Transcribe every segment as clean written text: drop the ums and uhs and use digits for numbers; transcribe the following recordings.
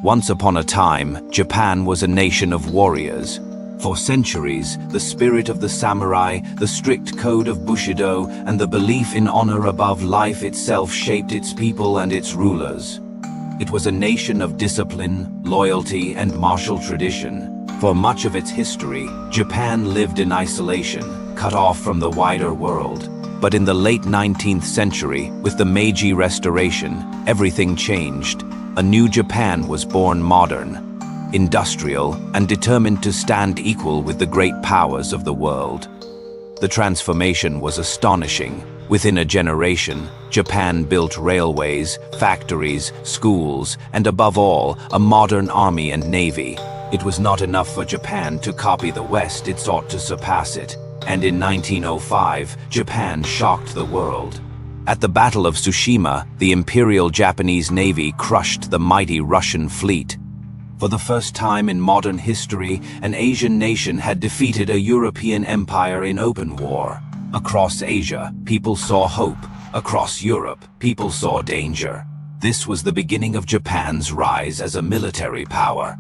Once upon a time, Japan was a nation of warriors. For centuries, the spirit of the samurai, the strict code of Bushido, and the belief in honor above life itself shaped its people and its rulers. It was a nation of discipline, loyalty, and martial tradition. For much of its history, Japan lived in isolation, cut off from the wider world. But in the late 19th century, with the Meiji Restoration, everything changed. A new Japan was born, modern, industrial, and determined to stand equal with the great powers of the world. The transformation was astonishing. Within a generation, Japan built railways, factories, schools, and above all, a modern army and navy. It was not enough for Japan to copy the West, it sought to surpass it. And in 1905, Japan shocked the world. At the Battle of Tsushima, the Imperial Japanese Navy crushed the mighty Russian fleet. For the first time in modern history, an Asian nation had defeated a European empire in open war. Across Asia, people saw hope. Across Europe, people saw danger. This was the beginning of Japan's rise as a military power.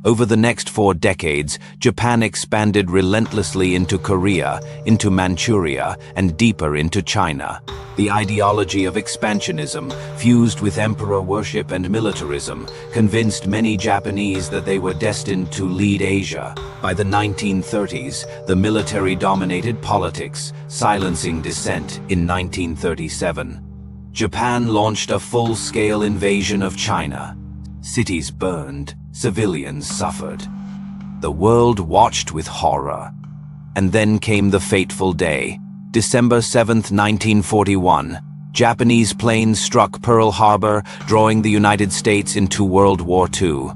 Over the next 4 decades, Japan expanded relentlessly into Korea, into Manchuria, and deeper into China. The ideology of expansionism, fused with emperor worship and militarism, convinced many Japanese that they were destined to lead Asia. By the 1930s, the military dominated politics, silencing dissent. In 1937, Japan launched a full-scale invasion of China. Cities burned, civilians suffered. The world watched with horror. And then came the fateful day. December 7, 1941. Japanese planes struck Pearl Harbor, drawing the United States into World War II.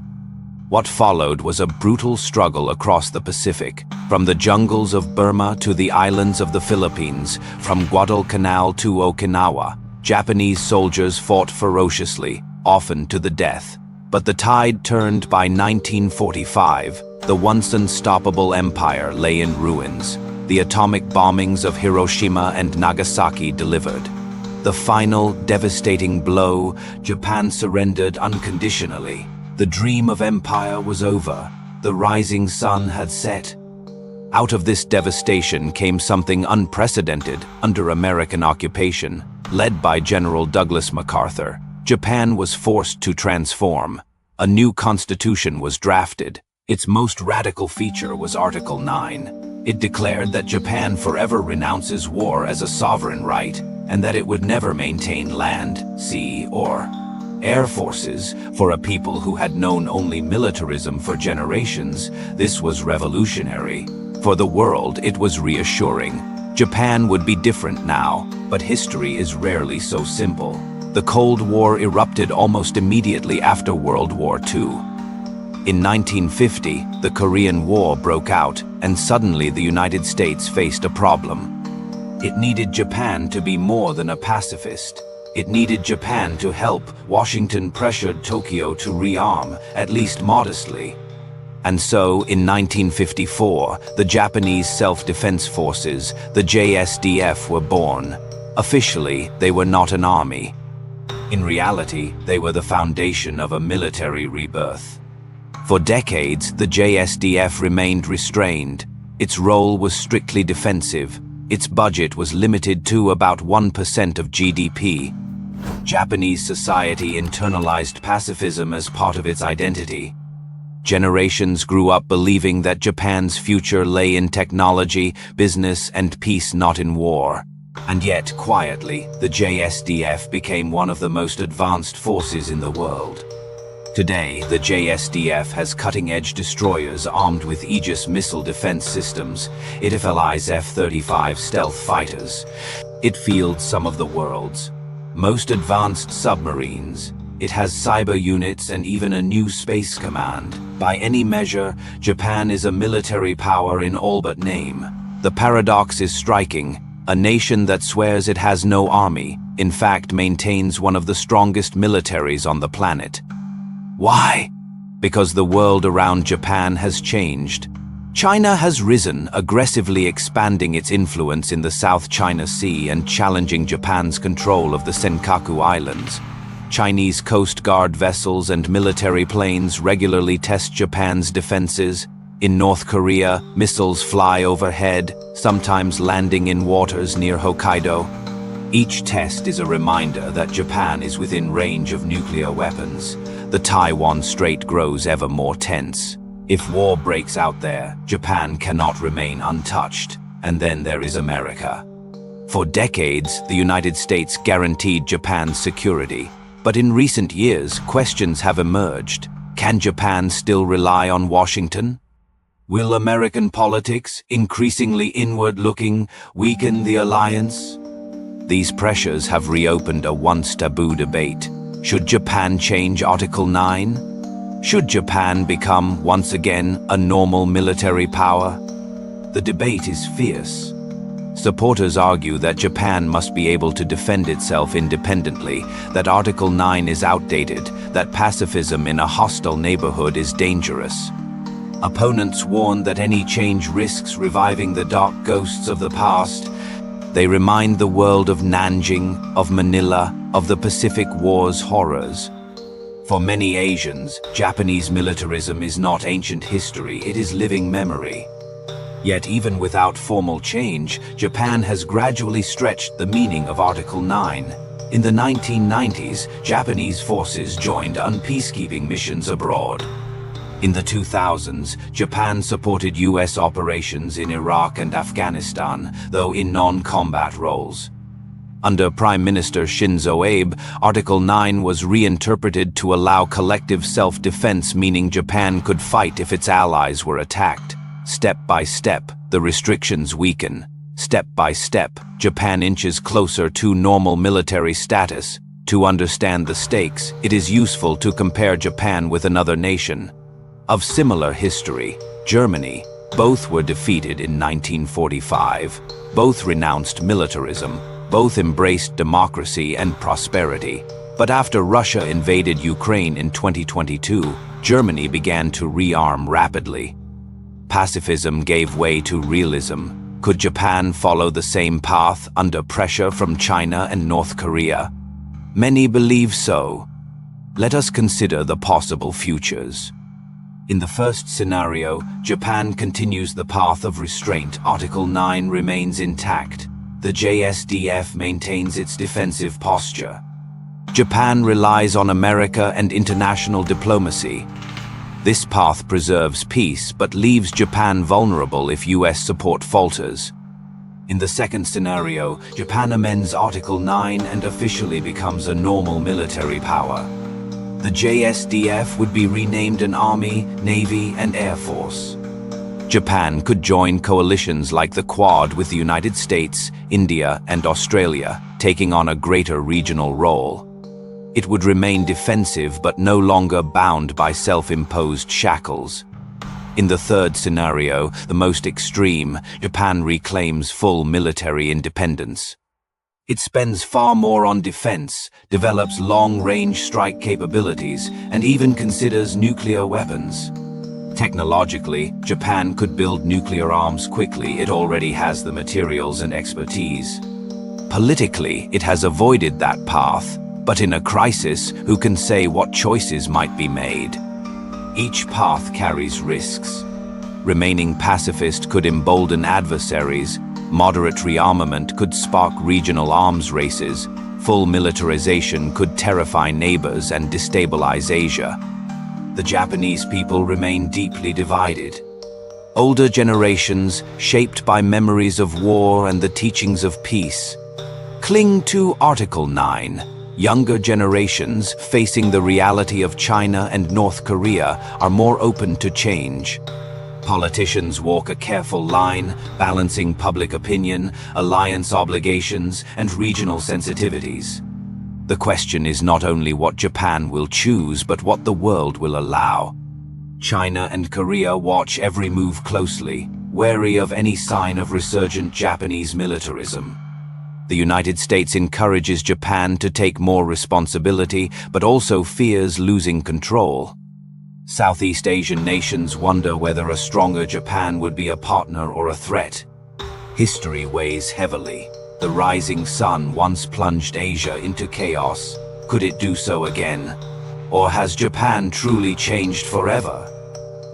What followed was a brutal struggle across the Pacific, from the jungles of Burma to the islands of the Philippines, from Guadalcanal to Okinawa. Japanese soldiers fought ferociously, often to the death. But the tide turned by 1945. The once unstoppable empire lay in ruins. The atomic bombings of Hiroshima and Nagasaki delivered. The final, devastating blow, Japan surrendered unconditionally. The dream of empire was over. The rising sun had set. Out of this devastation came something unprecedented under American occupation. Led by General Douglas MacArthur, Japan was forced to transform. A new constitution was drafted. Its most radical feature was Article 9. It declared that Japan forever renounces war as a sovereign right, and that it would never maintain land, sea, or air forces. For a people who had known only militarism for generations, this was revolutionary. For the world, it was reassuring. Japan would be different now, but history is rarely so simple. The Cold War erupted almost immediately after World War II. In 1950, the Korean War broke out, and suddenly the United States faced a problem. It needed Japan to be more than a pacifist. It needed Japan to help. Washington pressured Tokyo to rearm, at least modestly. And so, in 1954, the Japanese Self-Defense Forces, the JSDF, were born. Officially, they were not an army. In reality, they were the foundation of a military rebirth. For decades, the JSDF remained restrained. Its role was strictly defensive. Its budget was limited to about 1% of GDP. Japanese society internalized pacifism as part of its identity. Generations grew up believing that Japan's future lay in technology, business, and peace, not in war. And yet, quietly, the JSDF became one of the most advanced forces in the world. Today, the JSDF has cutting-edge destroyers armed with Aegis missile defense systems. It flies F-35 stealth fighters. It fields some of the world's most advanced submarines. It has cyber units and even a new space command. By any measure, Japan is a military power in all but name. The paradox is striking. A nation that swears it has no army, in fact, maintains one of the strongest militaries on the planet. Why? Because the world around Japan has changed. China has risen, aggressively expanding its influence in the South China Sea and challenging Japan's control of the Senkaku Islands. Chinese Coast Guard vessels and military planes regularly test Japan's defenses. In North Korea, missiles fly overhead, sometimes landing in waters near Hokkaido. Each test is a reminder that Japan is within range of nuclear weapons. The Taiwan Strait grows ever more tense. If war breaks out there, Japan cannot remain untouched. And then there is America. For decades, the United States guaranteed Japan's security. But in recent years, questions have emerged. Can Japan still rely on Washington? Will American politics, increasingly inward-looking, weaken the alliance? These pressures have reopened a once taboo debate. Should Japan change Article 9? Should Japan become, once again, a normal military power? The debate is fierce. Supporters argue that Japan must be able to defend itself independently, that Article 9 is outdated, that pacifism in a hostile neighborhood is dangerous. Opponents warn that any change risks reviving the dark ghosts of the past. They remind the world of Nanjing, of Manila, of the Pacific War's horrors. For many Asians, Japanese militarism is not ancient history, it is living memory. Yet even without formal change, Japan has gradually stretched the meaning of Article 9. In the 1990s, Japanese forces joined peacekeeping missions abroad. In the 2000s, Japan supported US operations in Iraq and Afghanistan, though in non-combat roles. Under Prime Minister Shinzo Abe, Article 9 was reinterpreted to allow collective self-defense, meaning Japan could fight if its allies were attacked. Step by step, the restrictions weaken. Step by step, Japan inches closer to normal military status. To understand the stakes, it is useful to compare Japan with another nation of similar history, Germany. Both were defeated in 1945. Both renounced militarism. Both embraced democracy and prosperity. But after Russia invaded Ukraine in 2022, Germany began to rearm rapidly. Pacifism gave way to realism. Could Japan follow the same path under pressure from China and North Korea? Many believe so. Let us consider the possible futures. In the first scenario, Japan continues the path of restraint. Article 9 remains intact. The JSDF maintains its defensive posture. Japan relies on America and international diplomacy. This path preserves peace but leaves Japan vulnerable if US support falters. In the second scenario, Japan amends Article 9 and officially becomes a normal military power. The JSDF would be renamed an Army, Navy, and Air Force. Japan could join coalitions like the Quad with the United States, India, and Australia, taking on a greater regional role. It would remain defensive but no longer bound by self-imposed shackles. In the third scenario, the most extreme, Japan reclaims full military independence. It spends far more on defense, develops long-range strike capabilities, and even considers nuclear weapons. Technologically, Japan could build nuclear arms quickly. It already has the materials and expertise. Politically, it has avoided that path, but in a crisis, who can say what choices might be made? Each path carries risks. Remaining pacifist could embolden adversaries. Moderate rearmament could spark regional arms races. Full militarization could terrify neighbors and destabilize Asia. The Japanese people remain deeply divided. Older generations, shaped by memories of war and the teachings of peace, cling to Article 9. Younger generations, facing the reality of China and North Korea, are more open to change. Politicians walk a careful line, balancing public opinion, alliance obligations, and regional sensitivities. The question is not only what Japan will choose, but what the world will allow. China and Korea watch every move closely, wary of any sign of resurgent Japanese militarism. The United States encourages Japan to take more responsibility, but also fears losing control. Southeast Asian nations wonder whether a stronger Japan would be a partner or a threat. History weighs heavily. The rising sun once plunged Asia into chaos. Could it do so again? Or has Japan truly changed forever?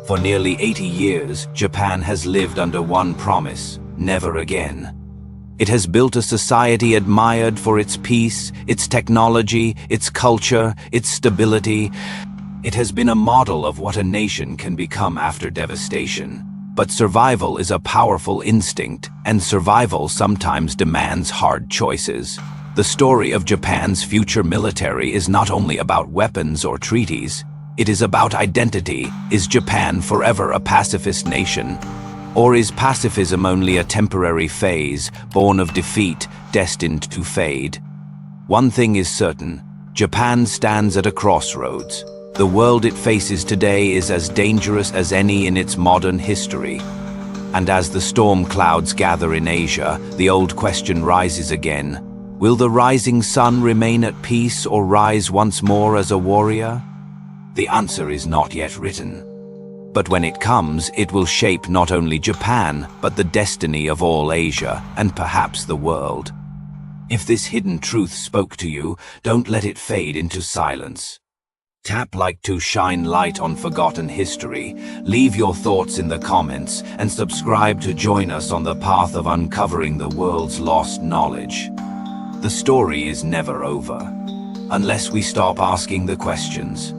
For nearly 80 years, Japan has lived under one promise: never again. It has built a society admired for its peace, its technology, its culture, its stability. It has been a model of what a nation can become after devastation. But survival is a powerful instinct, and survival sometimes demands hard choices. The story of Japan's future military is not only about weapons or treaties. It is about identity. Is Japan forever a pacifist nation? Or is pacifism only a temporary phase, born of defeat, destined to fade? One thing is certain: Japan stands at a crossroads. The world it faces today is as dangerous as any in its modern history. And as the storm clouds gather in Asia, the old question rises again: will the rising sun remain at peace or rise once more as a warrior? The answer is not yet written. But when it comes, it will shape not only Japan, but the destiny of all Asia, and perhaps the world. If this hidden truth spoke to you, don't let it fade into silence. Tap like to shine light on forgotten history. Leave your thoughts in the comments, and subscribe to join us on the path of uncovering the world's lost knowledge. The story is never over, unless we stop asking the questions.